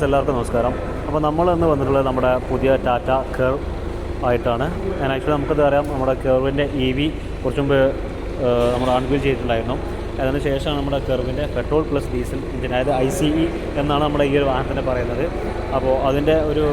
എല്ലാവർക്കും നമസ്കാരം. അപ്പോൾ നമ്മൾ ഇന്ന് വന്നിട്ടുള്ളത് നമ്മുടെ പുതിയ ടാറ്റ കെർവ് ആയിട്ടാണ്. ആക്ച്വലി നമുക്കത് അറിയാം, നമ്മുടെ കെർവിൻ്റെ EV കുറച്ച് മുമ്പ് നമ്മൾ അൺവീൽ ചെയ്തിട്ടുണ്ടായിരുന്നു. അതിന് ശേഷമാണ് നമ്മുടെ കെർവിൻ്റെ പെട്രോൾ പ്ലസ് ഡീസൽ എഞ്ചിൻ, അതായത് ICE എന്നാണ് നമ്മുടെ ഈ ഒരു വാഹനത്തിനെ പറയുന്നത്. അപ്പോൾ അതിൻ്റെ ഒരു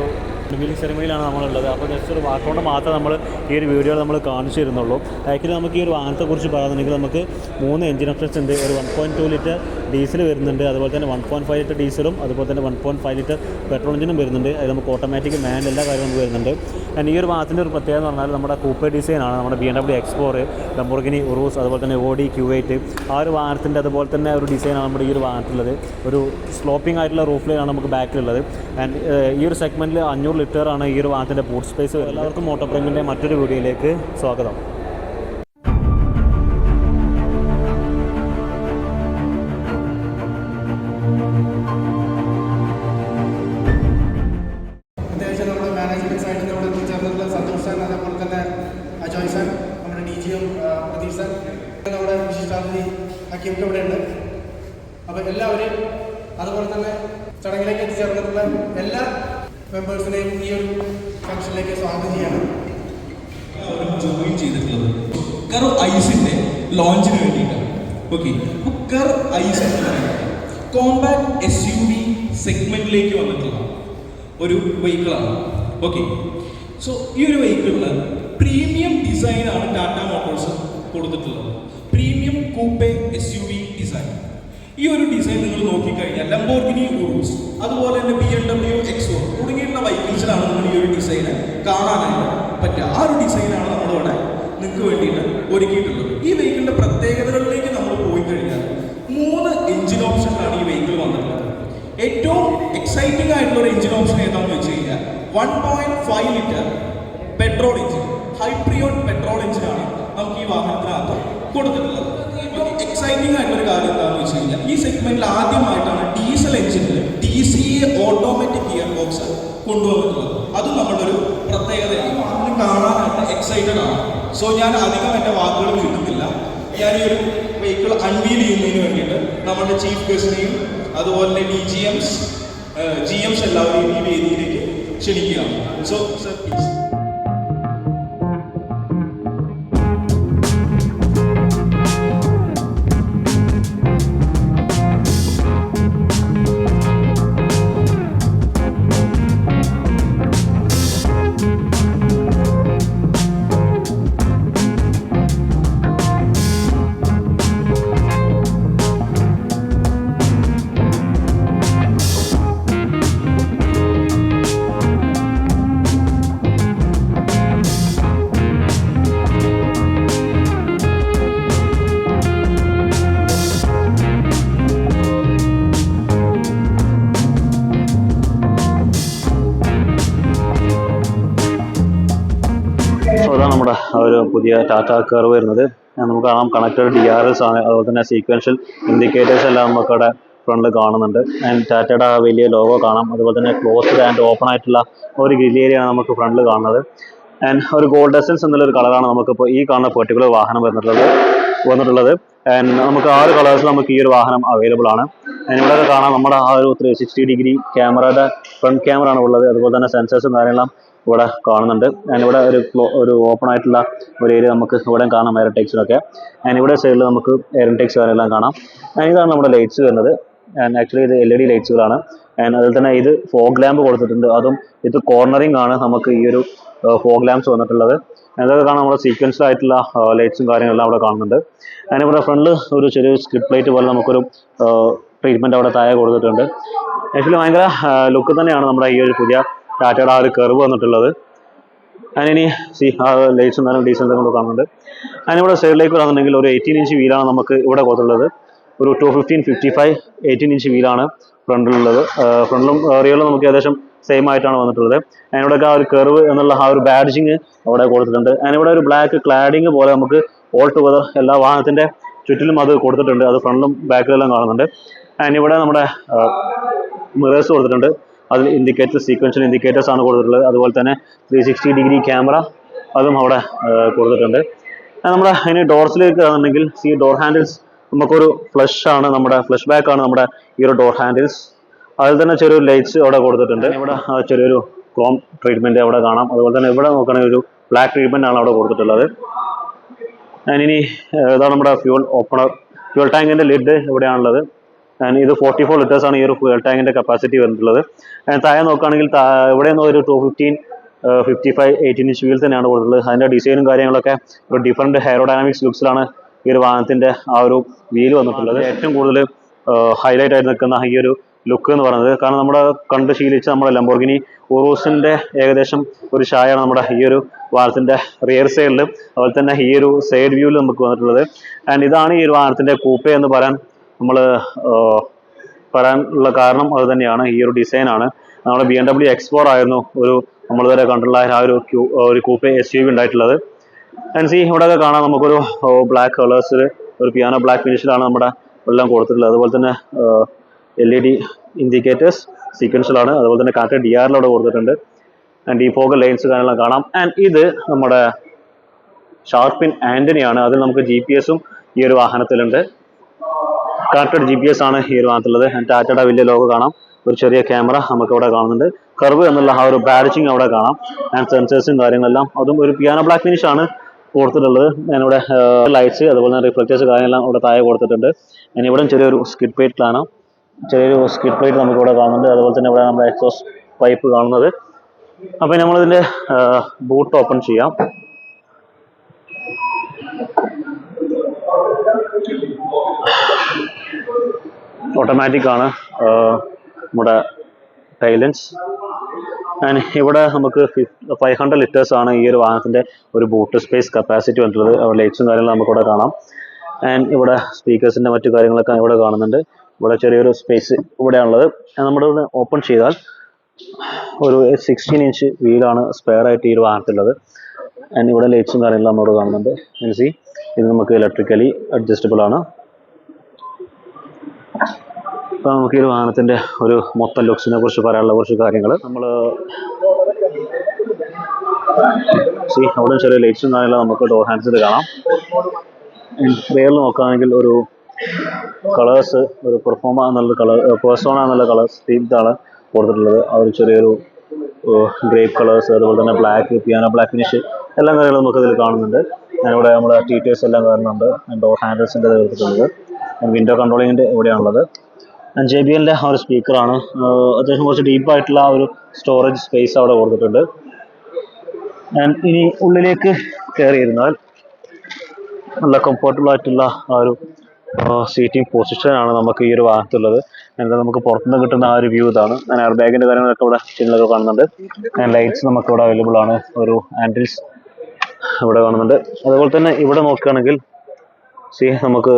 റിവീലിംഗ് സെറിമണിയിലാണ് നമ്മളുള്ളത്. അപ്പോൾ ജസ്റ്റ് ഒരു വാക്കുകൊണ്ട് മാത്രമേ നമ്മൾ ഈ ഒരു വീഡിയോയിൽ നമ്മൾ കാണിച്ചു തരുന്നുള്ളൂ. ആക്ച്വലി നമുക്ക് ഈ ഒരു വാഹനത്തെക്കുറിച്ച് പറയുന്നുണ്ടെങ്കിൽ നമുക്ക് 3 എഞ്ചിൻ ഓപ്ഷൻസ് ഉണ്ട്. ഒരു 1.2 ലിറ്റർ ഡീസൽ വരുന്നുണ്ട്, അതുപോലെ തന്നെ 1.5 ലിറ്റർ ഡീസലും അതുപോലെ തന്നെ 1.5 ലിറ്റർ പെട്രോൾ എഞ്ചിനും വരുന്നുണ്ട്. അത് നമുക്ക് ഓട്ടോമാറ്റിക് മാനുവൽ എല്ലാ കാര്യവും നമുക്ക് വരുന്നുണ്ട്. ആൻഡ് ഈ ഒരു വാഹനത്തിൻ്റെ ഒരു പ്രത്യേകത എന്ന് പറഞ്ഞാൽ നമ്മുടെ കൂപ്പേ ഡിസൈനാണ്. നമ്മുടെ BMW X4, ലംബോർഗിനി ഉറൂസ്, അതുപോലെ തന്നെ Audi Q8 ആ ഒരു വാഹനത്തിൻ്റെ അതുപോലെ തന്നെ ഒരു ഡിസൈനാണ് നമ്മുടെ ഈ ഒരു വാഹനത്തിലുള്ളത്. ഒരു സ്ലോപ്പിംഗ് ആയിട്ടുള്ള റൂഫ് ലൈനാണ് നമുക്ക് ബാക്കിലുള്ളത്. ആൻഡ് ഈ ഒരു സെഗ്മെൻറ്റിൽ 500 ലിറ്ററാണ് ഈ ഒരു വാഹനത്തിൻ്റെ ബൂട്ട് സ്പേസ്. എല്ലാവർക്കും മോട്ടോ പ്രേമിൻ്റെ മറ്റൊരു വീഡിയോയിലേക്ക് സ്വാഗതം. അത്യാവശ്യം നമ്മുടെ മാനേജ്മെൻറ്റ് സൈഡിൽ നിന്ന് ഇവിടെ ചേർന്നിട്ടുള്ള സന്തോഷ് സാർ, അതേപോലെ തന്നെ അജോയ് സാർ, നമ്മുടെ DGM പ്രതീഷ് സാർ, നമ്മുടെ വിശിഷ്ടാതിഥി ഹക്കീമൊക്കെ ഇവിടെ ഉണ്ട്. അപ്പോൾ എല്ലാവരെയും അതുപോലെ തന്നെ ചടങ്ങിലേക്ക് എത്തിച്ചേർന്നിട്ടുള്ള എല്ലാ മെമ്പേഴ്സിനെയും ഈ ഒരു ഫംഗ്ഷനിലേക്ക് സ്വാഗതം ചെയ്യണം. ജോയിൻ ചെയ്തിട്ടുള്ളത് കെർവ് ഐസിന്റെ ലോഞ്ചിന് വേണ്ടിയിട്ടാണ്. ഓക്കെ, അപ്പോൾ കെർവ് ഐസ് എന്ന് പറയുന്നത് കോമ്പാക്ട് SUV സെഗ്മെന്റിലേക്ക് വന്നിട്ടുള്ള ഒരു വെഹിക്കിളാണ്. ഓക്കെ, സോ ഈ ഒരു വെഹിക്കിളിന് പ്രീമിയം ഡിസൈനാണ് ടാറ്റ മോട്ടോഴ്സ് കൊടുത്തിട്ടുള്ളത്. Premium കൂപ്പേ SUV design. ഈ ഒരു ഡിസൈൻ നിങ്ങൾ നോക്കിക്കഴിഞ്ഞാൽ ലംബോർഗിനി ഉറൂസ്, അതുപോലെ തന്നെ BMW X4 തുടങ്ങിയിട്ടുള്ള വെഹിക്കിൾസിലാണ് നിങ്ങൾ ഈ ഒരു ഡിസൈന് കാണാനായിട്ട് പറ്റുക. ആ ഒരു ഡിസൈനാണ് നമ്മളിവിടെ നിങ്ങൾക്ക് വേണ്ടിയിട്ട് ഒരുക്കിയിട്ടുള്ളത്. ഈ വെഹിക്കിളിൻ്റെ പ്രത്യേകതകളിലേക്ക് നമ്മൾ പോയി കഴിഞ്ഞാൽ 3 എഞ്ചിൻ ഓപ്ഷനിലാണ് ഈ വെഹിക്കിൾ വന്നിട്ടുള്ളത്. ഏറ്റവും എക്സൈറ്റിംഗ് ആയിട്ടുള്ള ഒരു എഞ്ചിൻ ഓപ്ഷൻ ഏതാണെന്ന് വെച്ച് കഴിഞ്ഞാൽ 1.5 ലിറ്റർ പെട്രോൾ എഞ്ചിൻ, ഹൈപ്രിയോൺ പെട്രോൾ എഞ്ചിനാണ് നമുക്ക് ഈ വാഹനത്തിനകത്ത് കൊടുത്തിട്ടുള്ളത്. എക്സൈറ്റിംഗ് ആയിട്ടുള്ളൊരു കാര്യം എന്താണെന്ന് വെച്ച് കഴിഞ്ഞാൽ ഈ സെഗ്മെന്റിൽ ആദ്യമായിട്ടാണ് ഡീസൽ എഞ്ചിനിൽ DCA ഓട്ടോമാറ്റിക് ഗിയർ ബോക്സ് കൊണ്ടുവന്നിട്ടുള്ളത്. അതും നമ്മുടെ ഒരു പ്രത്യേകതയാണ്. അതിന് കാണാനായിട്ട് എക്സൈറ്റഡ് ആണ്. സോ ഞാൻ അധികം എൻ്റെ വാക്കുകൾ കിട്ടുന്നില്ല. ഞാൻ ഈ ഒരു വെഹിക്കിൾ അൺവീൽ ചെയ്യുന്നതിന് വേണ്ടിയിട്ട് നമ്മുടെ ചീഫ് ഗസ്റ്റിനെയും അതുപോലെ തന്നെ GMs എല്ലാവരെയും ഈ വേദിയിലേക്ക് ക്ഷണിക്കുകയാണ്. So sir please. അതാണ് നമ്മുടെ ഒരു പുതിയ ടാറ്റ കെർവ് വരുന്നത്. നമുക്ക് കാണാം കണക്റ്റഡ് DRS ആണ്, അതുപോലെ തന്നെ സീക്വൻഷ്യൽ ഇൻഡിക്കേറ്റേഴ്സ് എല്ലാം നമുക്കവിടെ ഫ്രണ്ടിൽ കാണുന്നുണ്ട്. ആൻഡ് ടാറ്റയുടെ ആ വലിയ ലോഗോ കാണാം. അതുപോലെ തന്നെ ക്ലോസ്ഡ് ആൻഡ് ഓപ്പൺ ആയിട്ടുള്ള ഒരു ഗ്രിൽ ഏരിയയാണ് നമുക്ക് ഫ്രണ്ടിൽ കാണുന്നത്. ആൻഡ് ഒരു ഗോൾഡ് എസൻസ് എന്നുള്ളൊരു കളറാണ് നമുക്കിപ്പോൾ ഈ കാണുന്ന പെർട്ടിക്കുലർ വാഹനം വന്നിട്ടുള്ളത്. ആൻഡ് നമുക്ക് 6 കളേഴ്സിൽ നമുക്ക് ഈ ഒരു വാഹനം അവൈലബിൾ ആണ്. ആൻഡ് ഇവിടെ കാണാം നമ്മുടെ ആ ഒരു 360 ഡിഗ്രി ക്യാമറയുടെ ഫ്രണ്ട് ക്യാമറ ആണ് ഉള്ളത്. അതുപോലെ തന്നെ സെൻസേഴ്സും കാര്യങ്ങളും ഇവിടെ കാണുന്നുണ്ട്. ആൻഡ് ഇവിടെ ഒരു ഓപ്പൺ ആയിട്ടുള്ള ഒരു ഏരിയ നമുക്ക് ഇവിടെ കാണാം, എയർ ടെക്സിനൊക്കെ. ആൻഡ് ഇവിടെ സൈഡിൽ നമുക്ക് എയർ ടെക്സ് കാര്യമെല്ലാം കാണാം. ആൻഡ് ഇതാണ് നമ്മുടെ ലൈറ്റ്സ് വരുന്നത്. ആൻഡ് ആക്ച്വലി ഇത് LED ലൈറ്റ്സുകളാണ്. ആൻഡ് അതിൽ തന്നെ ഇത് ഫോഗ് ലാമ്പ് കൊടുത്തിട്ടുണ്ട്. അതും ഇത് കോർണറിംഗ് ആണ് നമുക്ക് ഈ ഒരു ഫോഗ് ലാമ്പ്സ് വന്നിട്ടുള്ളത്. അതൊക്കെ കാണാൻ നമ്മുടെ സീക്വൻസ് ആയിട്ടുള്ള ലൈറ്റ്സും കാര്യങ്ങളെല്ലാം അവിടെ കാണുന്നുണ്ട്. ആൻഡ് ഇവിടെ ഫ്രണ്ടിൽ ഒരു ചെറിയ സ്ട്രിപ്പ് ലൈറ്റ് പോലെ നമുക്കൊരു ട്രീറ്റ്മെൻറ്റ് അവിടെ താഴെ കൊടുത്തിട്ടുണ്ട്. ആക്ച്വലി ഭയങ്കര ലുക്ക് തന്നെയാണ് നമ്മുടെ ഈ ഒരു പുതിയ ടാറ്റയുടെ ആ ഒരു കെർവ് വന്നിട്ടുള്ളത്. അതിനി ആ ലൈറ്റ്സും നല്ല ഡീസൻറ്റും കൊണ്ട് കാണുന്നുണ്ട്. അതിനിവിടെ സൈഡിലേക്ക് വന്നിട്ടുണ്ടെങ്കിൽ ഒരു 18 ഇഞ്ച് വീലാണ് നമുക്ക് ഇവിടെ കൊടുത്തുള്ളത്. ഒരു 215/55 18 ഇഞ്ച് വീലാണ് ഫ്രണ്ടിലുള്ളത്. ഫ്രണ്ടിലും റിയറിലും നമുക്ക് ഏകദേശം സെയിം ആയിട്ടാണ് വന്നിട്ടുള്ളത്. അതിനിവിടെയൊക്കെ ആ ഒരു കെർവ് എന്നുള്ള ആ ഒരു ബാഡ്ജിങ് അവിടെ കൊടുത്തിട്ടുണ്ട്. അതിനിവിടെ ഒരു ബ്ലാക്ക് ക്ലാഡിങ് പോലെ നമുക്ക് ഓൾ ടുഗദർ എല്ലാ വാഹനത്തിൻ്റെ ചുറ്റിലും അത് കൊടുത്തിട്ടുണ്ട്. അത് ഫ്രണ്ടിലും ബാക്കിലെല്ലാം കാണുന്നുണ്ട്. അതിനിവിടെ നമ്മുടെ മിറേഴ്സ് കൊടുത്തിട്ടുണ്ട്. അതിൽ സീക്വൻഷ്യൽ ഇൻഡിക്കേറ്റേഴ്സ് ആണ് കൊടുത്തിട്ടുള്ളത്. അതുപോലെ തന്നെ 360 ഡിഗ്രി ക്യാമറ അതും അവിടെ കൊടുത്തിട്ടുണ്ട്. നമ്മുടെ അതിന് ഡോർസിലേക്ക് ആണെന്നുണ്ടെങ്കിൽ ഈ ഡോർ ഹാൻഡിൽസ് നമുക്കൊരു ഫ്ലഷ് ബാക്ക് ആണ് നമ്മുടെ ഈ ഒരു ഡോർ ഹാൻഡിൽസ്. അതിൽ തന്നെ ചെറിയൊരു ലൈറ്റ്സ് അവിടെ കൊടുത്തിട്ടുണ്ട്. ഇവിടെ ചെറിയൊരു ക്രോം ട്രീറ്റ്മെൻറ്റ് അവിടെ കാണാം. അതുപോലെ തന്നെ ഇവിടെ നോക്കുകയാണെങ്കിൽ ഒരു ബ്ലാക്ക് ട്രീറ്റ്മെൻ്റ് ആണ് അവിടെ കൊടുത്തിട്ടുള്ളത്. ഇനി ഇതാണ് നമ്മുടെ ഫ്യൂൽ ഓപ്പണർ. ഫ്യൂൽ ടാങ്കിൻ്റെ ലിഡ് ഇവിടെയാണുള്ളത്. ഇത് 44 ലിറ്റേഴ്സ് ആണ് ഈ ഒരു ഫ്യൂൽ ടാങ്കിൻ്റെ കപ്പാസിറ്റി വന്നിട്ടുള്ളത്. താഴെ നോക്കുകയാണെങ്കിൽ ഇവിടെ നിന്ന് ഒരു 215 55 18 ഇഞ്ച് വീൽ തന്നെയാണ് കൊടുത്തിട്ടുള്ളത്. അതിൻ്റെ ഡിസൈനും കാര്യങ്ങളൊക്കെ ഒരു ഡിഫറൻറ്റ് എയറോഡൈനാമിക്സ് ലുക്സിലാണ് ഈ ഒരു വാഹനത്തിൻ്റെ ആ ഒരു വീല് വന്നിട്ടുള്ളത്. ഏറ്റവും കൂടുതൽ ഹൈലൈറ്റ് ആയിട്ട് നിൽക്കുന്ന ഈ ഒരു ലുക്ക് എന്ന് പറയുന്നത്, കാരണം നമ്മുടെ കണ്ട് ശീലിച്ച നമ്മുടെ ലംബോർഗിനി ഉറൂസിൻ്റെ ഏകദേശം ഒരു ഛായയാണ് നമ്മുടെ ഈ ഒരു വാഹനത്തിൻ്റെ റിയർ സൈഡിൽ, അതുപോലെ തന്നെ ഈ ഒരു സൈഡ് വ്യൂവിൽ നമുക്ക് വന്നിട്ടുള്ളത്. ആൻഡ് ഇതാണ് ഈ ഒരു വാഹനത്തിൻ്റെ കൂപ്പെ എന്ന് പറയാനുള്ള കാരണം അത് തന്നെയാണ്, ഈ ഒരു ഡിസൈനാണ്. നമ്മുടെ BMW X4 ആയിരുന്നു നമ്മളിതുവരെ കണ്ടുള്ള ആ ഒരു കൂപ്പെ SUV ഉണ്ടായിട്ടുള്ളത്. ആൻഡ് ഇവിടെയൊക്കെ കാണാം നമുക്കൊരു ബ്ലാക്ക് കളേഴ്സിൽ ഒരു പിയാനോ ബ്ലാക്ക് ഫിനിഷിലാണ് നമ്മുടെ എല്ലാം കൊടുത്തിട്ടുള്ളത്. അതുപോലെ തന്നെ LED ഇൻഡിക്കേറ്റേഴ്സ് സീക്വൻഷ്യലാണ്. അതുപോലെ തന്നെ കാറ്റ് DRL കൊടുത്തിട്ടുണ്ട്. ആൻഡ് ഈ ഫോഗ് ലൈൻസ് കാര്യങ്ങളെല്ലാം കാണാം. ആൻഡ് ഇത് നമ്മുടെ ഷാർപ്പിൻ ആൻ്റണിയാണ്. അതിൽ നമുക്ക് GPS-ഉം ഈ ഒരു വാഹനത്തിലുണ്ട്. കണക്റ്റഡ് GPS ആണ് ഈ ഒരു വാഹനത്തിലുള്ളത്. ടാറ്റയുടെ വലിയ ലോഗോ കാണാം. ഒരു ചെറിയ ക്യാമറ നമുക്ക് അവിടെ കാണുന്നുണ്ട്. കർവ് എന്നുള്ള ആ ഒരു ബാഡ്ജിങ് അവിടെ കാണാം. ആൻഡ് സെൻസേഴ്സും കാര്യങ്ങളെല്ലാം അതും ഒരു പിയാനോ ബ്ലാക്ക് ഫിനിഷ് ആണ് കൊടുത്തിട്ടുള്ളത്. ഞാനിവിടെ ലൈറ്റ്സ് അതുപോലെ തന്നെ റിഫ്ലക്റ്റേഴ്സ് കാര്യങ്ങളെല്ലാം ഇവിടെ താഴെ കൊടുത്തിട്ടുണ്ട്. ഞാൻ ഇവിടെ ചെറിയൊരു സ്കിഡ് പ്ലേറ്റ് കാണാം. ചെറിയൊരു സ്കിഡ് പ്ലേറ്റ് നമുക്ക് ഇവിടെ കാണുന്നുണ്ട്. അതുപോലെ തന്നെ ഇവിടെ നമ്മുടെ എക്സോസ്റ്റ് പൈപ്പ് കാണുന്നത്. അപ്പോൾ നമ്മളിതിൻ്റെ ബൂട്ട് ഓപ്പൺ ചെയ്യാം. ഓട്ടോമാറ്റിക് ആണ് നമ്മുടെ ടൈലൻസ്. ആൻഡ് ഇവിടെ നമുക്ക് 500 ലിറ്റേഴ്സ് ആണ് ഈ ഒരു വാഹനത്തിൻ്റെ ഒരു ബൂട്ട് സ്പേസ് കപ്പാസിറ്റി വന്നിട്ടുള്ളത്. ലൈറ്റ്സും കാര്യങ്ങളും നമുക്കിവിടെ കാണാം. ആൻഡ് ഇവിടെ സ്പീക്കേഴ്സിൻ്റെ മറ്റു കാര്യങ്ങളൊക്കെ ഇവിടെ കാണുന്നുണ്ട്. ഇവിടെ ചെറിയൊരു സ്പേസ് ഇവിടെയാണുള്ളത്. നമ്മുടെ ഇവിടെ ഓപ്പൺ ചെയ്താൽ ഒരു 16 ഇഞ്ച് വീലാണ് സ്പെയർ ആയിട്ട് ഈ ഒരു വാഹനത്തിലുള്ളത്. ആൻഡ് ഇവിടെ ലൈറ്റ്സും കാര്യങ്ങളും നമ്മളിവിടെ കാണുന്നുണ്ട്. ഇത് നമുക്ക് ഇലക്ട്രിക്കലി അഡ്ജസ്റ്റബിൾ ആണ്. അപ്പോൾ നമുക്ക് ഈ ഒരു വാഹനത്തിൻ്റെ ഒരു മൊത്തം ലുക്സിനെ കുറിച്ച് പറയാനുള്ള കുറച്ച് കാര്യങ്ങൾ നമ്മൾ അവിടെ ചെറിയ ലൈറ്റ്സും കാര്യങ്ങളും നമുക്ക് ഡോർ ഹാൻഡ്സിൽ കാണാം. റിയറിൽ നോക്കുകയാണെങ്കിൽ ഒരു കളേഴ്സ് ഒരു പെർസോണ എന്നുള്ള കളേഴ്സ് തീംസാണ് കൊടുത്തിട്ടുള്ളത്. ആ ഒരു ചെറിയൊരു ഗ്രേപ്പ് കളേഴ്സ്, അതുപോലെ തന്നെ ബ്ലാക്ക്, പിയാനോ ബ്ലാക്ക് ഫിനിഷ് എല്ലാം കാര്യങ്ങളും നമുക്കതിൽ കാണുന്നുണ്ട്. ഞാനിവിടെ നമ്മുടെ ടീറ്റേഴ്സ് എല്ലാം കാണുന്നുണ്ട്. ഡോർ ഹാൻഡിൽസിൻ്റെ എടുത്തിട്ടുള്ളത്. വിൻഡോ കൺട്രോളിങ്ങിൻ്റെ ഇവിടെയാണുള്ളത്. JBLൻ്റെ ആ ഒരു സ്പീക്കറാണ്. അത്യാവശ്യം കുറച്ച് ഡീപ്പായിട്ടുള്ള ആ ഒരു സ്റ്റോറേജ് സ്പേസ് അവിടെ കൊടുത്തിട്ടുണ്ട്. ആൻഡ് ഇനി ഉള്ളിലേക്ക് കയറിയിരുന്നാൽ നല്ല കംഫർട്ടബിൾ ആയിട്ടുള്ള ആ ഒരു സീറ്റിംഗ് പൊസിഷനാണ് നമുക്ക് ഈ ഒരു വാഹനത്തുള്ളത്. എന്താ നമുക്ക് പുറത്തുനിന്ന് കിട്ടുന്ന ആ ഒരു വ്യൂ ഇതാണ്. ഞാൻ എയർ ബാഗിൻ്റെ കാര്യങ്ങളൊക്കെ ഇവിടെ ചിന്നലൊക്കെ കാണുന്നുണ്ട്. ലൈറ്റ്സ് നമുക്കിവിടെ അവൈലബിൾ ആണ്. ഒരു ഹാൻഡിൽസ് ഇവിടെ കാണുന്നുണ്ട്. അതുപോലെ തന്നെ ഇവിടെ നോക്കുകയാണെങ്കിൽ നമുക്ക്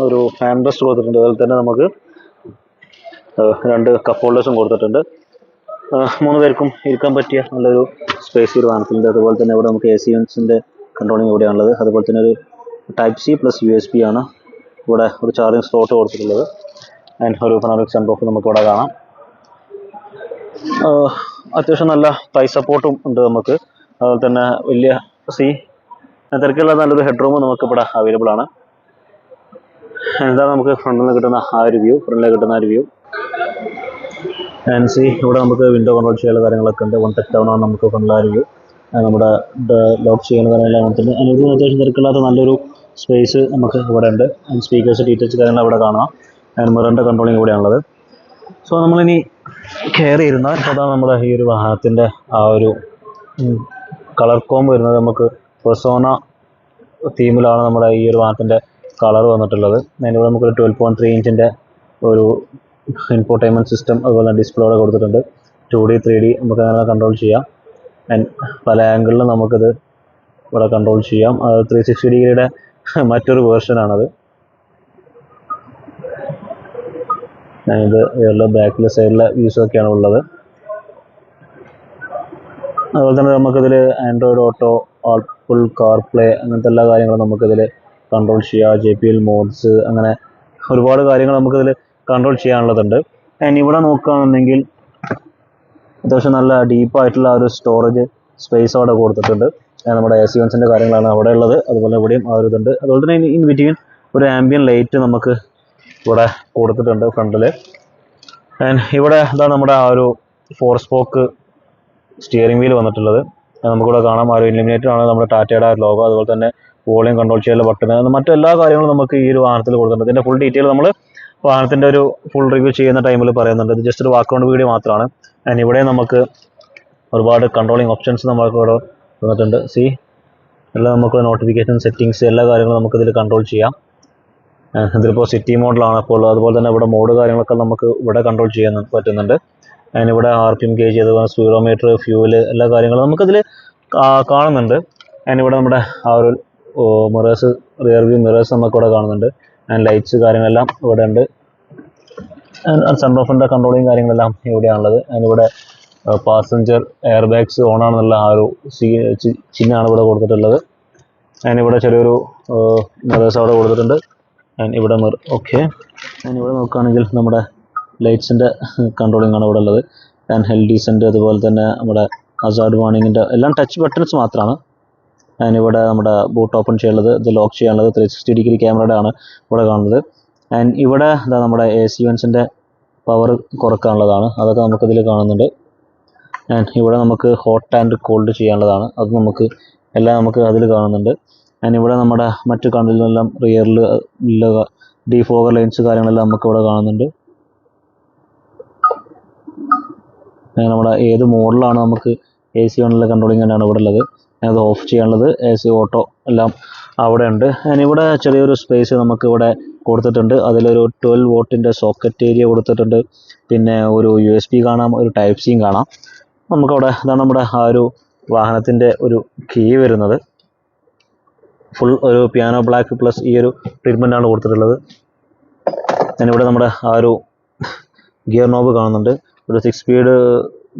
ഒരു ഹാൻഡ് റെസ്റ്റ് കൊടുത്തിട്ടുണ്ട്. അതുപോലെ തന്നെ നമുക്ക് 2 കപ്പ് ഹോൾഡേഴ്സും കൊടുത്തിട്ടുണ്ട്. 3 പേർക്കും ഇരിക്കാൻ പറ്റിയ നല്ലൊരു സ്പേസ് ഒരു വാഹനത്തിലുണ്ട്. അതുപോലെ തന്നെ ഇവിടെ നമുക്ക് AC യൂണിറ്റ്സിൻ്റെ കൺട്രോളിങ് ഇവിടെയാണുള്ളത്. അതുപോലെ തന്നെ ഒരു Type-C + USB ആണ് ഇവിടെ ഒരു ചാർജിങ് സ്ലോട്ട് കൊടുത്തിട്ടുള്ളത്. ആൻഡ് ഒരു പനോറമിക് സൺറൂഫ് നമുക്കിവിടെ കാണാം. അത്യാവശ്യം നല്ല തൈ സപ്പോർട്ടും ഉണ്ട് നമുക്ക്. അതുപോലെ തന്നെ വലിയ തിരക്കുള്ള നല്ലൊരു ഹെഡ് റൂം നമുക്ക് ഇവിടെ അവൈലബിൾ ആണ്. എന്താണ് നമുക്ക് ഫ്രണ്ടിൽ നിന്ന് കിട്ടുന്ന ആ ഒരു വ്യൂ. ആൻഡ് ഇവിടെ നമുക്ക് വിൻഡോ കൺട്രോൾ ചെയ്യാനുള്ള കാര്യങ്ങളൊക്കെ ഉണ്ട്. 1 ടച്ച് ഡൗൺ ആണ് നമുക്ക് ഫ്രണ്ടിൽ ആ ഒരു വ്യൂ. നമ്മുടെ ലോക്ക് ചെയ്യുന്ന കാര്യങ്ങളെല്ലാം കൊടുത്തിട്ടുണ്ട്. അതിന് അത്യാവശ്യം തിരക്കില്ലാത്ത നല്ലൊരു സ്പേസ് നമുക്ക് ഇവിടെ ഉണ്ട്. ആൻഡ് സ്പീക്കേഴ്സ് ഡീറ്റെയിൽസ് കാര്യങ്ങൾ ഇവിടെ കാണാം. ആൻഡ് മിററിൻ്റെ കൺട്രോളിങ് ഇവിടെയാണുള്ളത്. സോ നമ്മളിനി കയറി ഇരുന്നാൽ അതാണ് നമ്മുടെ ഈ ഒരു വാഹനത്തിൻ്റെ ആ ഒരു കളർ കോംബ് വരുന്നത്. നമുക്ക് പെർസോണ തീമിലാണ് നമ്മുടെ ഈ ഒരു വാഹനത്തിൻ്റെ കളർ വന്നിട്ടുള്ളത്. അതിനിവിടെ നമുക്കൊരു 12.3 ഇഞ്ചിൻ്റെ ഒരു ഇൻഫോർടൈൻമെൻറ്റ് സിസ്റ്റം, അതുപോലെ ഡിസ്പ്ലേ ഇവിടെ കൊടുത്തിട്ടുണ്ട്. 2D 3D നമുക്ക് അങ്ങനെ കൺട്രോൾ ചെയ്യാം. ആൻഡ് പല ആംഗിളിലും നമുക്കിത് ഇവിടെ കൺട്രോൾ ചെയ്യാം. 360 ഡിഗ്രിയുടെ മറ്റൊരു വേർഷനാണത്. ഇത് ബാക്കിലെ സൈഡിലെ വ്യൂസൊക്കെയാണ് ഉള്ളത്. അതുപോലെ തന്നെ നമുക്കിതിൽ ആൻഡ്രോയിഡ് ഓട്ടോ, ആപ്പിൾ കാർപ്ലേ അങ്ങനത്തെ എല്ലാ കാര്യങ്ങളും നമുക്കിതിൽ കൺട്രോൾ ചെയ്യാം. JBL മോഡ്സ് അങ്ങനെ ഒരുപാട് കാര്യങ്ങൾ നമുക്കിതിൽ കൺട്രോൾ ചെയ്യാനുള്ളതുണ്ട്. ആൻഡ് ഇവിടെ നോക്കുകയാണെന്നുണ്ടെങ്കിൽ അത്യാവശ്യം നല്ല ഡീപ്പായിട്ടുള്ള ഒരു സ്റ്റോറേജ് സ്പേസ് അവിടെ കൊടുത്തിട്ടുണ്ട്. നമ്മുടെ AC യൂണിറ്റ്സിൻ്റെ കാര്യങ്ങളാണ് അവിടെ ഉള്ളത്. അതുപോലെ ഇവിടെയും ആ ഒരു ഇതുണ്ട്. അതുപോലെ തന്നെ ഇൻ ബിറ്റ്വീൻ ഒരു ആംബിയൻ ലൈറ്റ് നമുക്ക് ഇവിടെ കൊടുത്തിട്ടുണ്ട് ഫ്രണ്ടിൽ. ആൻഡ് ഇവിടെ ഇതാണ് നമ്മുടെ ആ ഒരു 4 സ്പോക്ക് സ്റ്റിയറിംഗ് വീൽ വന്നിട്ടുള്ളത്. നമുക്കിവിടെ കാണാം ആ ഒരു ഇലിമിനേറ്റർ ആണ് നമ്മുടെ ടാറ്റയുടെ ലോഗോ. അതുപോലെ തന്നെ വോളിയം കൺട്രോൾ ചെയ്യാനുള്ള ബട്ടൺ, മറ്റെല്ലാ കാര്യങ്ങളും നമുക്ക് ഈ ഒരു വാഹനത്തിൽ കൊടുക്കുന്നുണ്ട്. ഇതിൻ്റെ ഫുൾ ഡീറ്റെയിൽ നമ്മൾ വാഹനത്തിൻ്റെ ഒരു ഫുൾ റിവ്യൂ ചെയ്യുന്ന ടൈമിൽ പറയുന്നുണ്ട്. ഇത് ജസ്റ്റ് ഒരു ബാക്ക്ഗ്രൗണ്ട് വീഡിയോ മാത്രമാണ്. ആൻഡ് ഇവിടെ നമുക്ക് ഒരുപാട് കൺട്രോളിങ് ഓപ്ഷൻസ് നമുക്ക് ഇവിടെ വന്നിട്ടുണ്ട്. എല്ലാം നമുക്ക് നോട്ടിഫിക്കേഷൻ സെറ്റിങ്സ് എല്ലാ കാര്യങ്ങളും നമുക്കിതിൽ കൺട്രോൾ ചെയ്യാം. ഇതിലിപ്പോൾ സിറ്റി മോഡിലാണ് അപ്പോൾ അതുപോലെ തന്നെ ഇവിടെ മോഡ് കാര്യങ്ങളൊക്കെ നമുക്ക് ഇവിടെ കൺട്രോൾ ചെയ്യാൻ പറ്റുന്നുണ്ട്. അതിനിവിടെ RPM ഗേജ്, അതുപോലെ സ്പീഡോമീറ്റർ, ഫ്യൂവല് എല്ലാ കാര്യങ്ങളും നമുക്കതിൽ കാണുന്നുണ്ട്. അതിനിവിടെ നമ്മുടെ ആ ഒരു മിറേഴ്സ്, റിയർ വ്യൂ മിറേഴ്സ് നമുക്കിവിടെ കാണുന്നുണ്ട്. ആൻഡ് ലൈറ്റ്സ് കാര്യങ്ങളെല്ലാം ഇവിടെ ഉണ്ട്. സൺറൂഫിൻ്റെ കൺട്രോളിങ് കാര്യങ്ങളെല്ലാം ഇവിടെയാണുള്ളത്. അതിനിവിടെ പാസഞ്ചർ എയർ ബാഗ്സ് ഓണാണെന്നുള്ള ആ ഒരു ചിഹ്നമാണ് ഇവിടെ കൊടുത്തിട്ടുള്ളത്. അതിനിവിടെ ചെറിയൊരു മിറേഴ്സ് അവിടെ കൊടുത്തിട്ടുണ്ട്. ഇവിടെ ഓക്കെ. ഇവിടെ നോക്കുകയാണെങ്കിൽ നമ്മുടെ ലൈറ്റ്സിൻ്റെ കൺട്രോളിംഗ് ആണ് ഇവിടെ ഉള്ളത്. ആൻഡ് ഹെൽ ഡീസൻ്റ്, അതുപോലെ തന്നെ നമ്മുടെ ഹസാർഡ് വാർണിങ്ങിൻ്റെ എല്ലാം ടച്ച് ബട്ടൺസ് മാത്രമാണ്. അതിനിവിടെ നമ്മുടെ ബൂട്ട് ഓപ്പൺ ചെയ്യാനുള്ളത്, ഇത് ലോക്ക് ചെയ്യാനുള്ളത്, 360 ഡിഗ്രി ക്യാമറയുടെ ആണ് ഇവിടെ കാണുന്നത്. ആൻഡ് ഇവിടെ എന്താ നമ്മുടെ AC വെൻസിൻ്റെ പവർ കുറക്കാനുള്ളതാണ്, അതൊക്കെ നമുക്കിതിൽ കാണുന്നുണ്ട്. ആൻഡ് ഇവിടെ നമുക്ക് ഹോട്ട് ആൻഡ് കോൾഡ് ചെയ്യാനുള്ളതാണ്, അത് നമുക്ക് അതിൽ കാണുന്നുണ്ട്. ആൻഡ് ഇവിടെ നമ്മുടെ മറ്റു കണ്ണിലെല്ലാം റിയറിൽ ഡീഫോഗർ ലൈൻസ് കാര്യങ്ങളെല്ലാം നമുക്ക് ഇവിടെ കാണുന്നുണ്ട്. നമ്മുടെ ഏത് മോഡലാണ് നമുക്ക് AC വണ്ണിലെ കൺട്രോളിങ് തന്നെയാണ് ഇവിടെ ഉള്ളത്. അത് ഓഫ് ചെയ്യാനുള്ളത് AC ഓട്ടോ എല്ലാം അവിടെ ഉണ്ട്. ആൻഡ് ഇവിടെ ചെറിയൊരു സ്പേസ് നമുക്ക് ഇവിടെ കൊടുത്തിട്ടുണ്ട്. അതിലൊരു 12 വോട്ടിൻ്റെ സോക്കറ്റ് ഏരിയ കൊടുത്തിട്ടുണ്ട്. പിന്നെ ഒരു USB കാണാം, ഒരു Type C കാണാം. നമുക്കവിടെ ഇതാണ് നമ്മുടെ ആ ഒരു വാഹനത്തിൻ്റെ ഒരു കീ വരുന്നത്. ഫുൾ ഒരു പിയാനോ ബ്ലാക്ക് പ്ലസ് ഈ ഒരു ട്രീറ്റ്മെൻറ്റാണ് കൊടുത്തിട്ടുള്ളത്. ഞാനിവിടെ നമ്മുടെ ആ ഒരു ഗിയർ നോബ് കാണുന്നുണ്ട്. ഒരു 6 സ്പീഡ്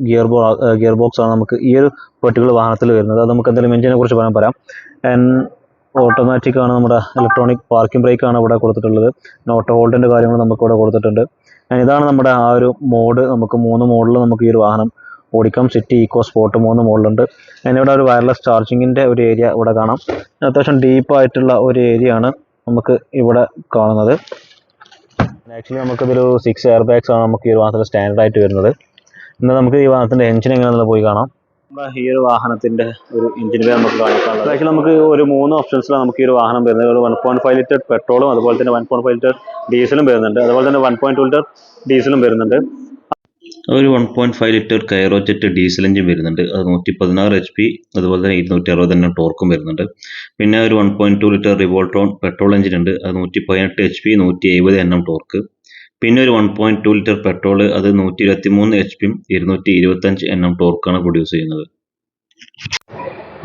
ഗിയർ ബോക്സ് ആണ് നമുക്ക് ഈ ഒരു പെർട്ടിക്കുലർ വാഹനത്തിൽ വരുന്നത്. അത് നമുക്ക് എന്തെങ്കിലും എഞ്ചിനെ കുറിച്ച് പറയാം. ആൻഡ് ഓട്ടോമാറ്റിക് ആണ്, നമ്മുടെ ഇലക്ട്രോണിക് പാർക്കിംഗ് ബ്രേക്ക് ആണ് ഇവിടെ കൊടുത്തിട്ടുള്ളത്. ഓട്ടോ ഹോൾഡിൻ്റെ കാര്യങ്ങൾ നമുക്ക് ഇവിടെ കൊടുത്തിട്ടുണ്ട്. ഇതാണ് നമ്മുടെ ആ ഒരു മോഡ്. നമുക്ക് 3 മോഡിൽ നമുക്ക് ഈ ഒരു വാഹനം ഓടിക്കാം. സിറ്റി, ഈക്കോ, സ്പോർട്ട് 3 മോഡലുണ്ട്. അതിനിവിടെ ഒരു വയർലെസ് ചാർജിങ്ങിൻ്റെ ഒരു ഏരിയ ഇവിടെ കാണാം. അത്യാവശ്യം ഡീപ്പായിട്ടുള്ള ഒരു ഏരിയ ആണ് നമുക്ക് ഇവിടെ കാണുന്നത്. ആക്ച്വലി നമുക്കിതൊരു 6 എയർ ബാഗ്സ് ആണ് നമുക്ക് ഈ ഒരു വാഹനത്തിൽ സ്റ്റാൻഡേർഡായിട്ട് വരുന്നത്. എന്നാൽ നമുക്ക് ഈ വാഹനത്തിൻ്റെ എഞ്ചിൻ എങ്ങനെയാണെന്ന് പോയി കാണാം. ഈ ഒരു വാഹനത്തിൻ്റെ ഒരു എഞ്ചിൻ വേ നമുക്ക് കാണിക്കാനുള്ളത്. ആക്ച്വലി നമുക്ക് ഒരു 3 ഓപ്ഷൻസിലാണ് നമുക്ക് ഈ ഒരു വാഹനം വരുന്നത്. ഒരു 1.5 ലിറ്റർ പെട്രോളും, അതുപോലെ തന്നെ 1.5 ലിറ്റർ ഡീസലും വരുന്നുണ്ട്. അതുപോലെ തന്നെ 1.2 ലിറ്റർ ഡീസലും വരുന്നുണ്ട്. ഒരു 1.5 litre Kryojet diesel engine വരുന്നുണ്ട്. അത് 116 HP, അതുപോലെ തന്നെ 260 തന്നെ ടോർക്കും വരുന്നുണ്ട്. പിന്നെ ഒരു 1.2 ലിറ്റർ റിവോൾട്രോൺ പെട്രോൾ എഞ്ചിൻ ഉണ്ട്. അത് 118 HP, 170 Nm ടോർക്ക്. പിന്നെ ഒരു 1.2 ലിറ്റർ പെട്രോൾ, അത് 123 HP, 225 Nm ടോർക്കാണ് പ്രൊഡ്യൂസ് ചെയ്യുന്നത്.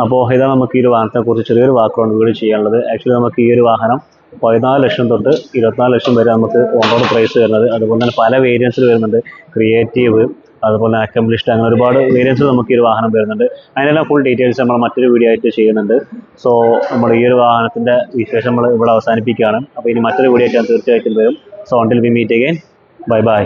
അപ്പോൾ ഇതാണ് നമുക്ക് ഈ ഒരു വാഹനത്തെക്കുറിച്ച് ചെറിയൊരു ബാക്ക്ഗ്രൗണ്ട് വീഡിയോ ചെയ്യാനുള്ളത്. ആക്ച്വലി നമുക്ക് ഈ ഒരു വാഹനം 14 ലക്ഷം തൊട്ട് 24 ലക്ഷം വരെ നമുക്ക് ഓൺ റോഡ് പ്രൈസ് വരുന്നത്. അതുപോലെ തന്നെ പല വേരിയൻസിൽ വരുന്നുണ്ട്. ക്രിയേറ്റീവ്, അതുപോലെ അക്കംപ്ലിഷ്ഡ്, അങ്ങനെ ഒരുപാട് വേരിയൻസിൽ നമുക്ക് ഈ ഒരു വാഹനം വരുന്നുണ്ട്. അതിനെല്ലാം ഫുൾ ഡീറ്റെയിൽസ് നമ്മൾ മറ്റൊരു വീഡിയോ ആയിട്ട് ചെയ്യുന്നുണ്ട്. സോ നമ്മൾ ഈ ഒരു വാഹനത്തിൻ്റെ വിശേഷം നമ്മൾ ഇവിടെ അവസാനിപ്പിക്കുകയാണ്. അപ്പോൾ ഇനി മറ്റൊരു വീഡിയോ ആയിട്ട് ഞാൻ തീർച്ചയായിട്ടും വരും. So until we meet again, bye bye.